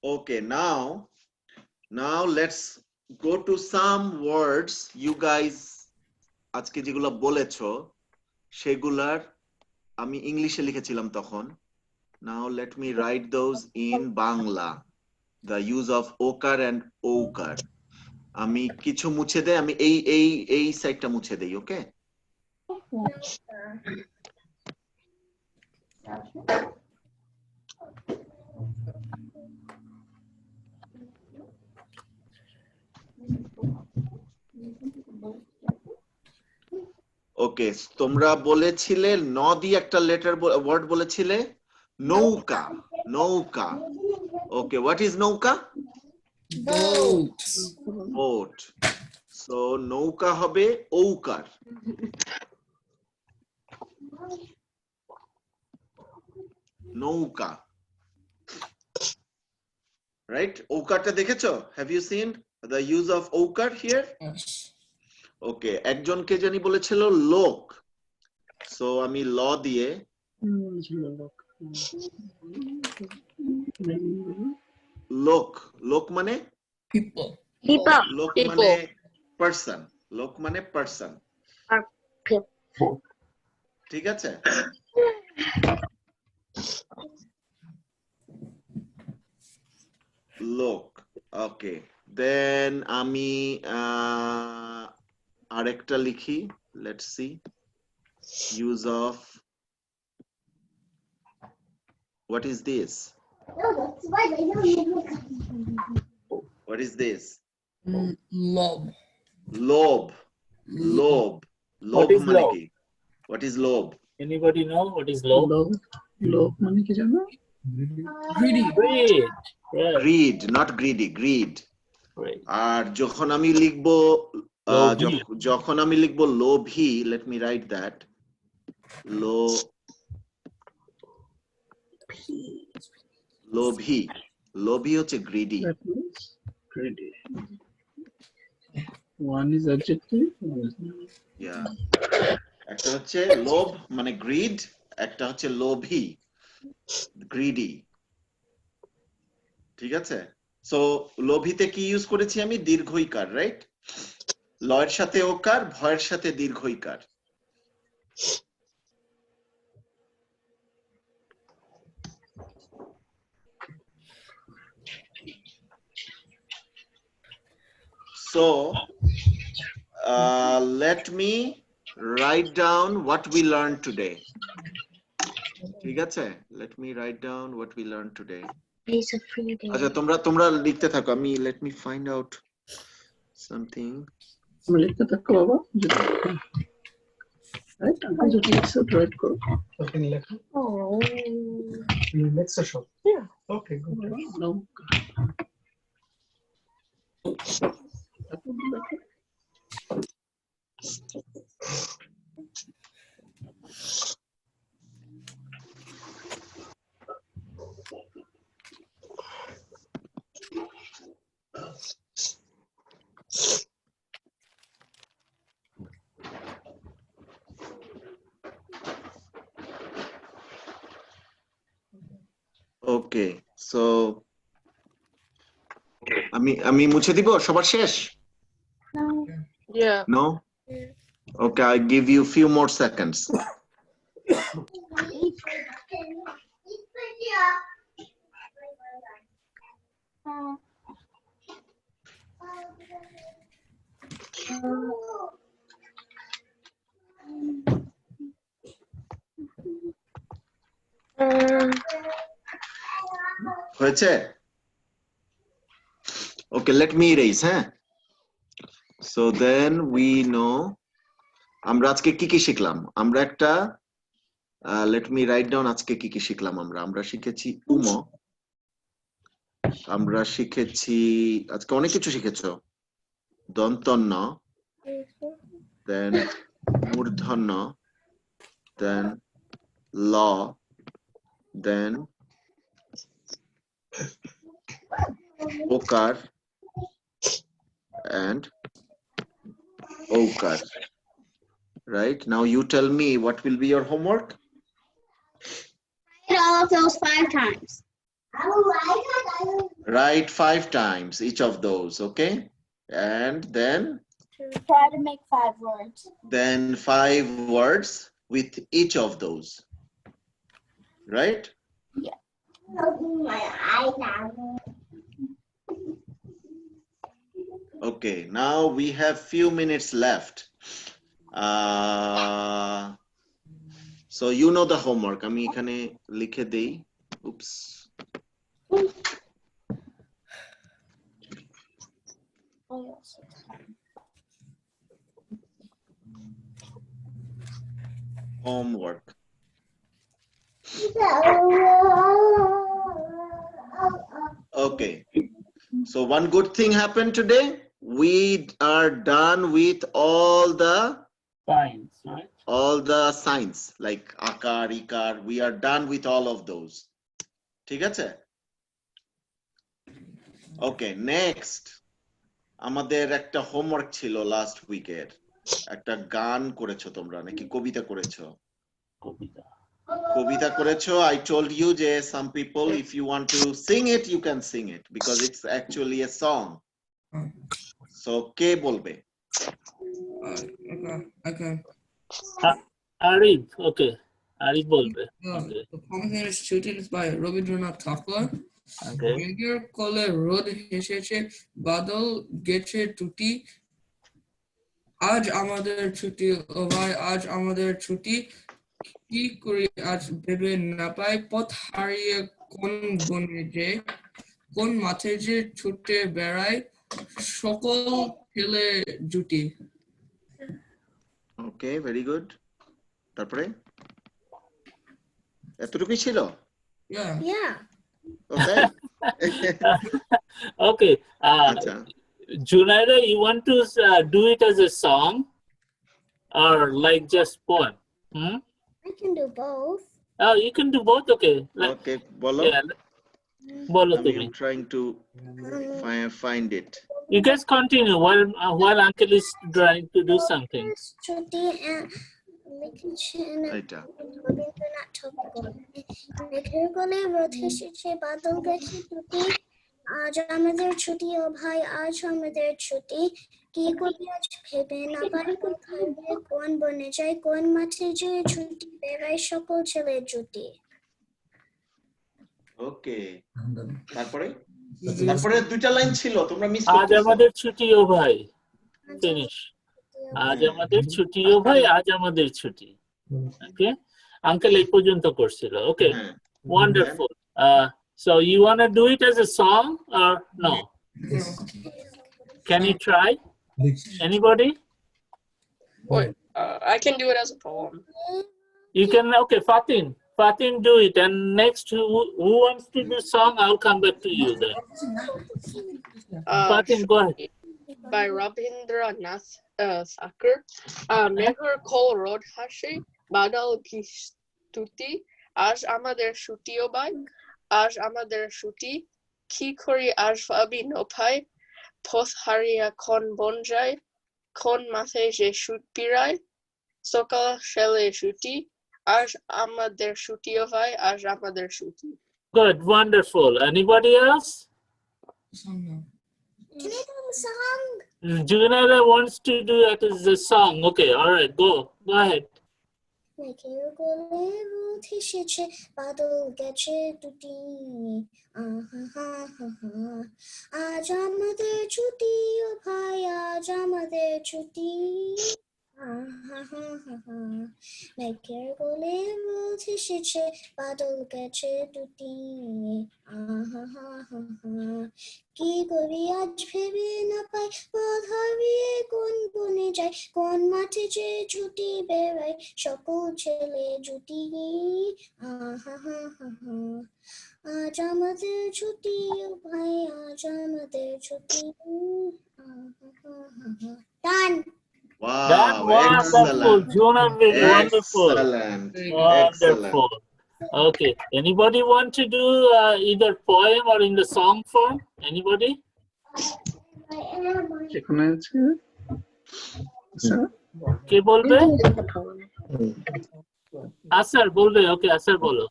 okay now let's go to some words you guys আজকে যেগুলো বলেছো সেগুলার আমি ইংলিশে লিখেছিলাম তখন now let me write those in Bangla the use of okar and okar আমি কিছু মুছে দেই আমি এই সাইডটা মুছে দেই ওকে ওকে তোমরা বলেছিলে ন দিয়ে একটা লেটার ওয়ার্ড বলেছিলে নৌকা নৌকা ওকে হোয়াট ইজ নৌকা Boat. boat so নৌকা হবে ঔকার নৌকা right ঔকারটা দেখেছো have you seen the use of ঔকার here Yes. ওকে একজন কে জানি বলেছিল লোক সো আমি ল দিয়ে লোক মানে People. লোক People. মানে পারসন লোক মানে পারসন ঠিক আছে লোক ওকে দেন আমি আরেকটা লিখি let's see use of what is this what is this Lob. lob What is মানে lob? কি what is lob Anybody know what is low? লোক মানে কি জানো Greedy. Greed. Right. greed not greedy greed Right. আর যখন আমি লিখবো লোভী। যখন আমি লিখবো লোভী let me write that লোভী লোভী হচ্ছে greedy That means greedy. One is adjective, one is noun. একটা হচ্ছে লোভ মানে গ্রিড একটা হচ্ছে লোভী গ্রিডি ঠিক আছে সো লোভীতে কি ইউজ করেছি আমি দীর্ঘইকার রাইট লয়ের সাথে ওকার ভয়ের সাথে দীর্ঘইকার So let me write down what we learned today. ঠিক আছে? Let me write down what we learned today. It's a free day. আচ্ছা তোমরা লিখতে থাকো আমি let me find out something. আমরা লিখতে থাকো বাবা রাইট আমি যেটা লিখছি রাইট করো Something লেখা Oh. next session. Yeah. Okay, good. No. Okay, so আমি মুছে দিব সবার শেষ No. Yeah. No? Okay, I give you few more seconds. হয়েছে? Okay, let me erase, হ্যাঁ? So then we know আমরা আজকে কি কি শিখলাম আমরা একটা let me write down আজকে কি কি শিখলাম আমরা শিখেছি উম আমরা শিখেছি আজকে অনেক কিছু শিখেছো দন্তন্য then মূর্ধন্য then ল then ওকার and okar. Right? Now you tell me what will be your homework? Write all of those 5 times. Write 5 times each of those, okay? And then Try to make 5 words. 5 words with each of those. Right? My eyes now. Okay, now we have few minutes left. So you know the homework. আমি এখানে লিখে দেই. Oops. Homework. Okay. So one good thing happened today. We are done with all the Fines, right? signs like akar, ikar. We are done with all of those. ঠিক আছে? Okay, next. আমাদের একটা homework ছিল last উইকের একটা গান করেছো তোমরা নাকি কবিতা করেছো কবিতা করেছো I told you যে some people if you want to sing it you can sing it because it's actually a song so কে বলবে Okay. Arif, okay. Arif বলবে The poem is shooting by Rabindranath Tagore. Okay. মেঘের কোলে রোদ হেসেছে বাদল গেছে টুটি আজ আমাদের ছুটি ও ভাই আজ আমাদের ছুটি কি করি আজ ভেবে না পাই পথ হারিয়ে কোন বনে যে কোন মাঠে যে ছুটে বেড়ায় সকল ফেলে জুটি Okay, very good. তারপরে এতটুকুই ছিল Yeah. Yeah. Okay. Okay. আচ্ছা Junaida, you want to do it as a song or like just poem? I can do both. Oh, you can do both. Okay. Okay, বলো Yeah. বলো I তুমি am trying to find it. you guys continue while uncle is trying to do something ছুটি লিখেছেন এটা রবীন্দ্রনাথ ঠাকুর মেঘের কোলে রোদ হেসেছে বাদল গেছে টুটি আজ আমাদের ছুটি ও ভাই আজ আমাদের ছুটি কি করি আজ ভেবে না পারি কোথায় গিয়ে কোন বনে যাই কোন মাঠে যে ছুটি বেড়াই সকল ছেলে জুটি ওকে তারপরে দুইটা লাইন ছিল তোমরা মিস আজ করতেছো আমাদের ছুটি ও ভাই ফিনিশ আজ আমাদের ছুটি ও ভাই আজ আমাদের ছুটি ওকে আঙ্কেল এই পর্যন্ত করছিল ওকে হ্যাঁ wonderful so you want to do it as a song or no can you try anybody Wait, I can do it as a poem. you can okay Fatin do it and next who wants to do song I'll come back to you then Fatin go ahead By Rabindranath Thakur. Meghar kol rod hashe badal ki stuti. Aj amader shuti o bhai. Aj amader shuti. Ki kori aj abi no pai. Poth haria kon bonjai. Kon mathe je shut pirai. Sokal shele shuti. Aj amader shuti o bhai. Aj amader shuti. good wonderful anybody else Can I do the song? Junara wants to do it as a song okay all right go ahead মেঘের কোলে রোদ হেসেছে বাদল গেছে টুটি আজ আমাদের ছুটি ও ভাই আজ আমাদের ছুটি মেঘের কোলে রোদ হেসেছে বাদল গেছে টুটি কি করি আজ ভেবে না পাই পথ হারিয়ে কোন বনে যাই কোন মাঠে যে ছুটি বেড়াই সকল ছেলে জুটি আজ আমাদের ছুটি ও ভাই আজ আমাদের ছুটি ডান that wow wonderful excellent Juna wonderful excellent wonderful okay anybody want to do either poem or in the song form anybody এখানে আছে স্যার কে বলবে আসার বলবে ওকে আসার বলো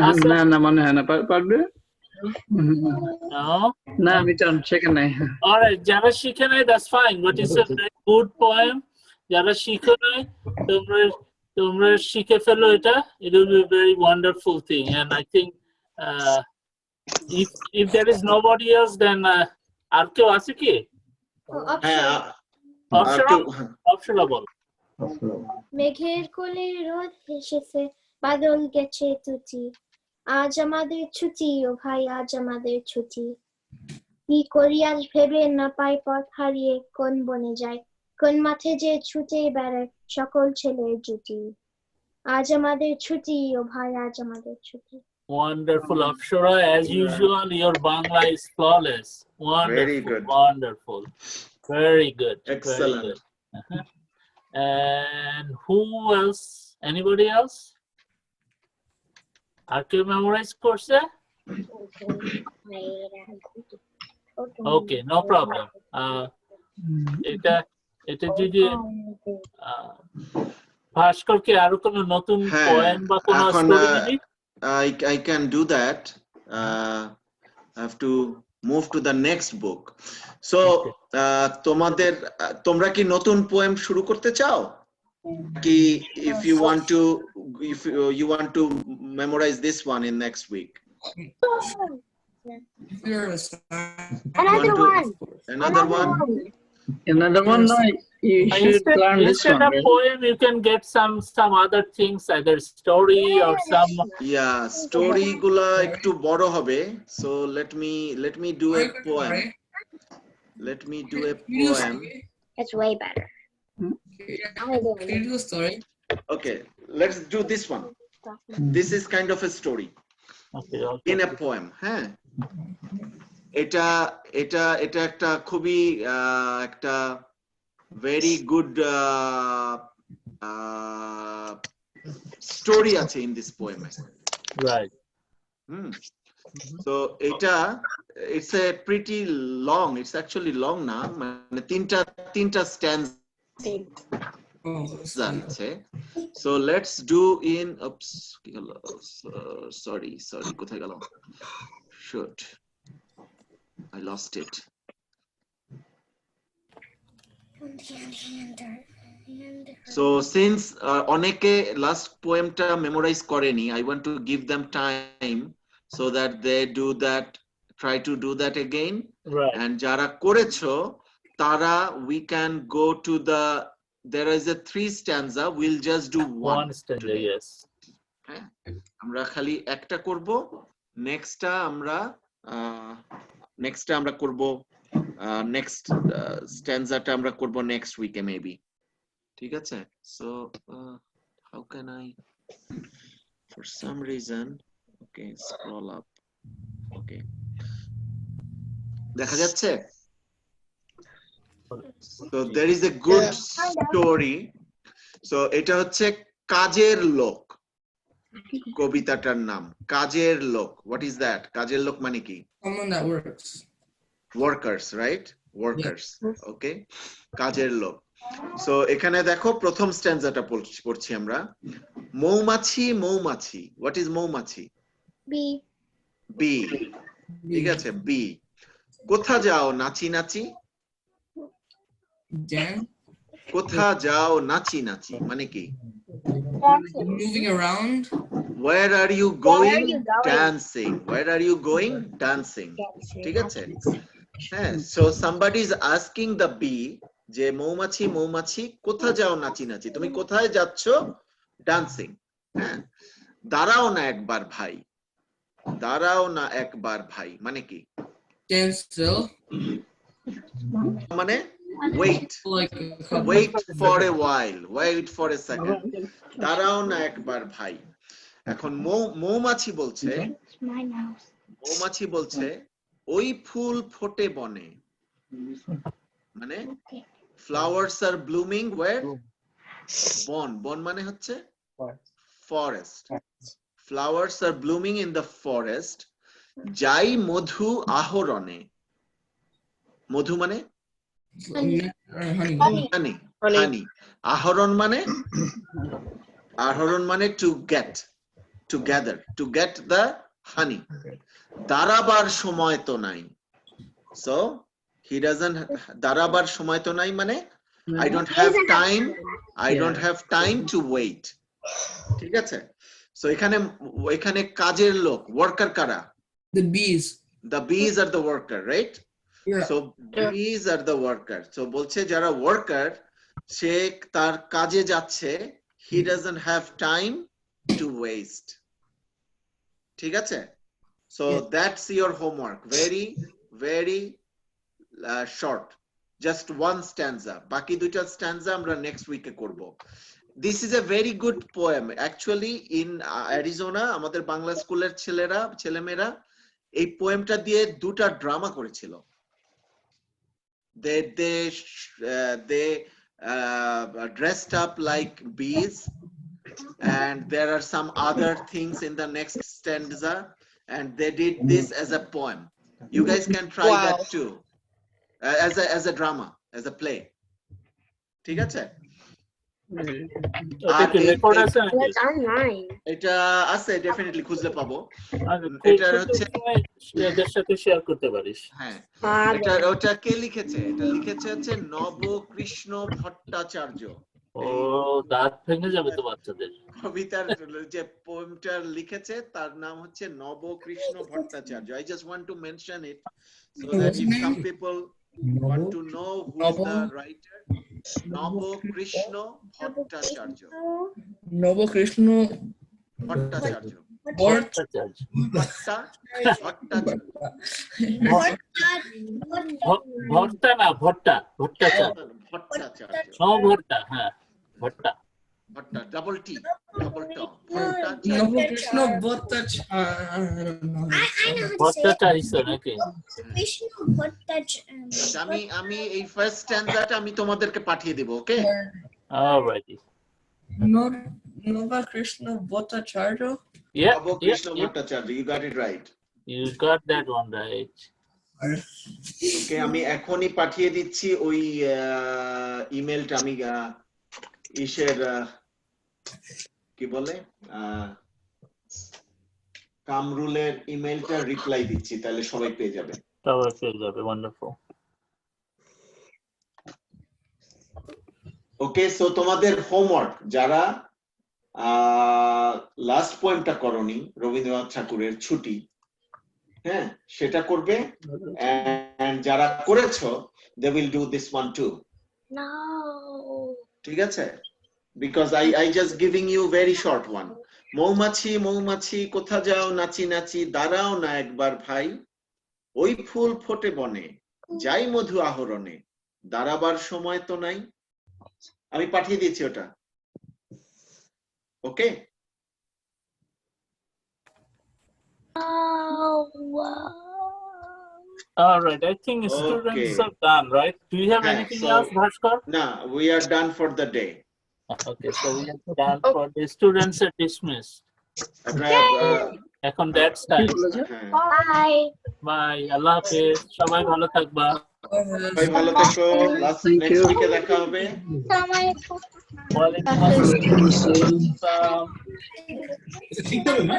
আচ্ছা। না না মনে হয় না পারবে no না আমি চান সেখানে নাই all right যারা শিখে নাই that's fine but it's a very good poem যারা শিখে নাই তোমরা শিখে ফেলো এটা it will be a very wonderful thing and I think if there is nobody else then আর কেউ আছে কি হ্যাঁ অপশনাল বল মেঘের কোলে রোদ হেসেছে বাদল গেছে টুটি আজ আমাদের ছুটি ও ভাই আজ আমাদের ছুটি কি করি আজ ভেবে না পাই পথ হারিয়ে কোন বনে যাই কোন মাঠে যে ছুটে বেড়ায় সকল ছেলের জুটি আজ আমাদের ছুটি ও ভাই আজ আমাদের ছুটি wonderful Apshara as usual your Bangla is flawless wonderful Very good. wonderful very good Excellent. very good. And who else anybody else are you memorize course okay no problem এটা যদি ভাস্করকে আরো কোনো নতুন পোয়েম বা কোনো স্টোরি দিবি I can do that. I have to move to the next book. So, তোমরা কি নতুন পোয়েম শুরু করতে চাও? কি if you want to memorize this one in next week. Another one. No, you should learn this instead one. of poem you can get some other things either story or some Yeah, story gula ekটু বড় হবে. So let me do a poem. Let me do a poem. It's way better. Can you do a story? Okay, let's do this one. This is kind of a story. okay In a poem, হ্যাঁ এটা একটা খুবই একটা very good story আছে in this poem right So it's a pretty long, it's actually long na, মানে তিনটা stanza Oh, আছে. So let's do in, oops, কি হলো? Sorry, কোথায় গেল? Shoot, I lost it. So since অনেকে last poemটা memorize করেনি, I want to give them time so that they do that, try to do that again. Right. And যারা করেছো তারা, we can go to the, there is a 3 stanza, we'll just do one stanza, today. yes. হ্যাঁ, আমরা খালি একটা করব, নেক্সটটা আমরা করব, নেক্সট স্ট্যান্জাটা আমরা করব নেক্সট উইকে মেবি, ঠিক আছে? So how can I, for some reason, okay, scroll up, okay, দেখা যাচ্ছে? So there is a good story. So এটা হচ্ছে কাজের লোক, কবিতাটার নাম কাজের লোক। What is that? কাজের লোক মানে কি? someone that works. Workers, right? Workers. Okay. কাজের লোক। So এখানে দেখো প্রথম স্ট্যান্জাটা পড়ছি আমরা। মৌমাছি মৌমাছি। What is মৌমাছি? Bee. Bee. ঠিক আছে, bee. কোথা যাও নাচি নাচি? Dan, কোথা যাও নাচি নাচি মানে কি? moving around. Where are you going? Dancing. Where are you going? Dancing. ঠিক আছে? হ্যাঁ, so somebody is asking the bee যে মৌমাছি মৌমাছি কোথা যাও নাচি নাচি, তুমি কোথায় যাচ্ছ? ডান্সিং। হ্যাঁ, দাঁড়াও না একবার ভাই, দাঁড়াও না একবার ভাই মানে কি? Stand still. মানে wait, Like wait for a while, wait for a second, দাঁড়াও না একবার ভাই। এখন মৌমাছি বলছে, মৌমাছি বলছে ওই ফুল ফোটে বনে, মানে flowers are blooming where? বন, বন মানে হচ্ছে forest. Flowers are blooming in the forest. যাই মধু আহরণে, মধু মানে honey. honey, honey. আহরণ মানে, আহরণ মানে to get, to gather, to get the honey. দাঁড়াবার সময় তো নাই, so he doesn't, দাঁড়াবার সময় তো নাই মানে I don't have time, I don't have time to wait. ঠিক আছে? So এখানে কাজের লোক, worker কারা? The bees. The bees are the worker, right? Yeah. So bees are the worker. So বলছে যারা worker, সে তার কাজে যাচ্ছে, he doesn't have time to waste. ঠিক আছে? So that's your homework. Very, very short. Just one stanza. বাকি দুইটা stanza আমরা next week এ করব। This is a very good poem. Actually, in Arizona, আমাদের বাংলা স্কুলের ছেলেমেয়েরা এই পোয়েমটা দিয়ে দুটা ড্রামা করেছিল। They dressed up like bees, and there are some other things in the next stanza, and they did this as a poem. You guys can try that too, as a drama, as a play. ঠিক আছে? Record আছে নাকি? এটা আছে, definitely খুঁজলে পাবো। এটা হচ্ছে এদের সাথে শেয়ার করতে পারিস। হ্যাঁ, ওটা কে লিখেছে? এটা লিখেছে হচ্ছে নবকৃষ্ণ ভট্টাচার্য। ও দাঁত ভেঙে যাবে তো বাচ্চাদের। কবিতার যে পোয়েমটা লিখেছে তার নাম হচ্ছে Nabakrishna Bhattacharya. I just want to mention it so that if some people want to know who is the writer. Nabakrishna Bhattacharya. Nobokrisno Bhattacharya. Bhattacharya. Bhatta না ভট্টা, ভট্টাচার্য। ভট্টাচার্য। ভট্টা, হ্যাঁ Bhatta. Bhatta, double T, double T. Nobokrisno Bhattacharya. Bhattacharya নাকি? আমি এই ফার্স্ট স্ট্যান্জাটা আমি তোমাদেরকে পাঠিয়ে দেব, ওকে? Alrighty. Nobokrisno Bhattacharya. Yeah, Nabakrishna Bhattacharya, you got it right. You got that one right. ওকে আমি এখনই পাঠিয়ে দিচ্ছি ওই ইমেলটা আমি ইসের কি বলে কামরুলের ইমেলটা রিপ্লাই দিচ্ছি তাহলে সবাই পেয়ে যাবে সবাই পেয়ে যাবে wonderful. ওকে সো তোমাদের হোমওয়ার্ক যারা লাস্ট পয়েন্টটা করনি রবীন্দ্রনাথ ঠাকুরের ছুটি হ্যাঁ সেটা করবে এন্ড যারা করেছো they will do this one too. No. ঠিক আছে because I just giving you very short one. মৌমাছি মৌমাছি কোথা যাও নাচি নাচি দাঁড়াও না একবার ভাই ওই ফুল ফোটে বনে যাই মধু আহরণে দাঁড়াবার সময় তো নাই আমি পাঠিয়ে দিয়েছি ওটা ওকে All right, I think students are done, right? Do you have anything else, Bhaskar? No, we are done for the day. Okay, so we are done for the students are dismissed. এখন that's time. Bye. Bye. Allah Hafiz. সবাই ভালো থাকবা। সবাই ভালো থেকো। Next উইকে দেখা হবে। ওয়ালাইকুম আসসালাম। ঠিক হবে না